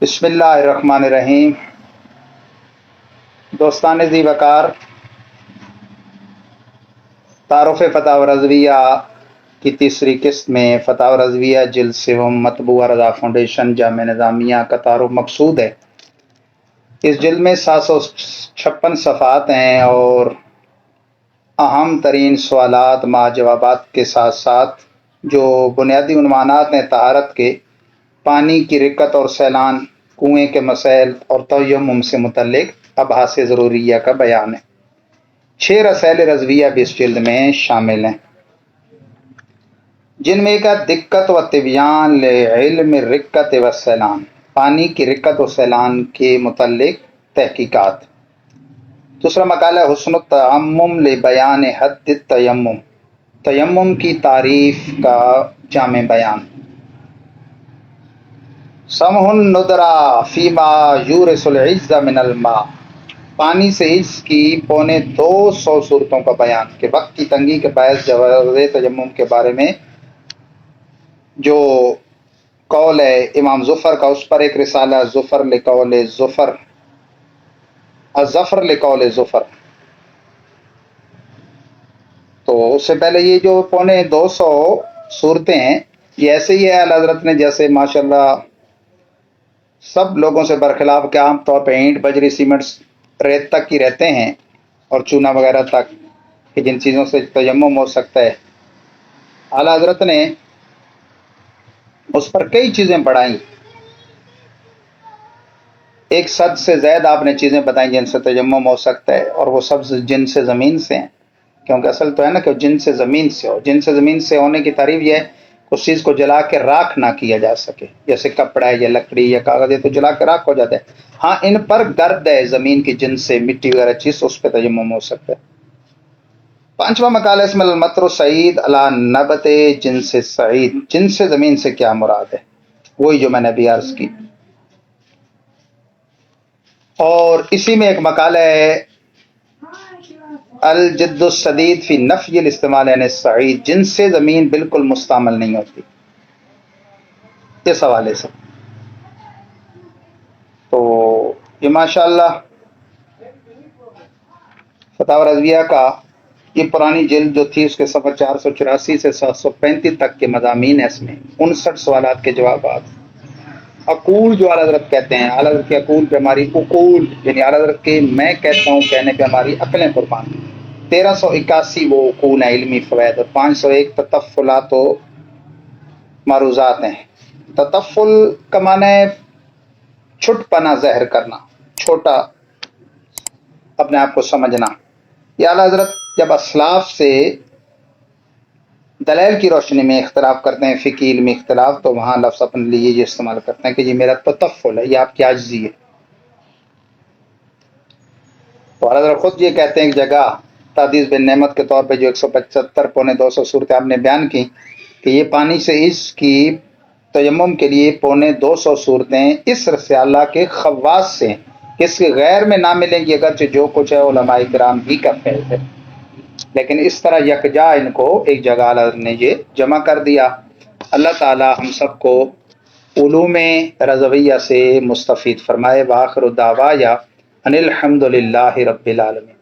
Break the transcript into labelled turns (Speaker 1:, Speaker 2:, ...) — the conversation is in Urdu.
Speaker 1: بسم اللہ الرحمن الرحیم۔ دوستان ذی وقار، تعارف فتاوی رضویہ کی تیسری قسط میں فتاوی رضویہ جلد سوم مطبوعہ رضا فاؤنڈیشن جامعہ نظامیہ کا تعارف مقصود ہے۔ اس جلد میں 756 صفحات ہیں اور اہم ترین سوالات مع جوابات کے ساتھ ساتھ جو بنیادی عنوانات ہیں طہارت کے، پانی کی رقت اور سیلان، کنویں کے مسائل اور تیمم سے متعلق ابحاث ضروریہ کا بیان ہے۔ 6 رسائل رضویہ بھی اس جلد میں شامل ہیں، جن میں ایک ہے دقت و طبیان لعلم رقت و سیلان، پانی کی رقت و سیلان کے متعلق تحقیقات۔ دوسرا مقالہ ہے حسن التیمم لبیان حد التیمم، تیمم کی تعریف کا جامع بیان۔ سمح الندرہ فیما یورث العز من الماء، پانی سے عز کی 250 صورتوں کا بیان کہ وقت کی تنگی کے باعث جواز تیمم کے بارے میں جو قول ہے امام ظفر کا، اس پر ایک رسالہ ظفر لقول ظفر، الظفر لقول ظفر۔ تو اس سے پہلے یہ جو 250 صورتیں ہیں، یہ ایسے ہی ہے اعلیٰ حضرت نے جیسے ماشاءاللہ سب لوگوں سے برخلاف کہ عام طور پہ اینٹ بجری سیمنٹ ریت تک ہی رہتے ہیں اور چونا وغیرہ تک کہ جن چیزوں سے تیمم ہو سکتا ہے، اعلیٰ حضرت نے اس پر کئی چیزیں بڑھائیں۔ 100 سے زائد آپ نے چیزیں بتائیں جن سے تیمم ہو سکتا ہے، اور وہ سب جن سے زمین سے ہیں، کیونکہ اصل تو ہے نا کہ جن سے زمین سے ہو۔ جن سے زمین سے ہونے کی تعریف یہ ہے اس چیز کو جلا کے راکھ نہ کیا جا سکے، جیسے کپڑا ہے یا لکڑی یا کاغذ ہے تو جلا کے راکھ ہو جاتا ہے۔ ہاں ان پر گرد ہے زمین کی جن سے، مٹی وغیرہ چیز، اس پہ تیمم ہو سکتا ہے۔ 5واں مقالہ اسم المطر سعید علی نبت جن سے سعید، جن سے زمین سے کیا مراد ہے، وہی جو میں نے ابھی عرض کی۔ اور اسی میں ایک مقالہ ہے الجد الشدید فی نفی الاستعمال عن السعید، جن سے زمین بالکل مستعمل نہیں ہوتی، اس حوالے سے۔ تو یہ ماشاءاللہ فتاوی رضویہ کا یہ پرانی جلد جو تھی اس کے صفحہ 484 سے 735 تک کے مضامین ہیں، اس میں 59 سوالات کے جوابات۔ عقول جو اعلیٰ حضرت کہتے ہیں، اعلیٰ حضرت کے عقول پہ ہماری عقول، یعنی اعلیٰ حضرت کے میں کہتا ہوں کہنے پہ ہماری عقلیں قربان۔ 1381 وہ عقول ہیں علمی فوائد، اور 501 تطفلات و معروضات ہیں۔ تطفل کا معنی ہے چھٹ پنا ظاہر کرنا، چھوٹا اپنے آپ کو سمجھنا۔ یہ اعلیٰ حضرت جب اسلاف سے دلائل کی روشنی میں اختلاف کرتے ہیں، فقہی علمی اختلاف، تو وہاں لفظ اپنے لیے یہ استعمال کرتے ہیں کہ یہ میرا تطفل ہے، یہ آپ کی عاجزی ہے۔ تو اعلیٰ حضرت خود یہ کہتے ہیں ایک جگہ تحدیث بن نعمت کے طور پہ جو 175 250 صورتیں آپ نے بیان کی، کہ یہ پانی سے اس کی تیمم کے لیے 250 صورتیں اس رسالہ کے خواص سے ہیں، اس کے غیر میں نہ ملیں گی، اگرچہ جو کچھ ہے علماء کرام ہی کا فیض ہے، لیکن اس طرح یکجا ان کو ایک جگہ اعلیٰ حضرت نے یہ جمع کر دیا۔ اللہ تعالی ہم سب کو علوم رضویہ سے مستفید فرمائے۔ وآخر دعوایا ان الحمد للہ رب العالمین۔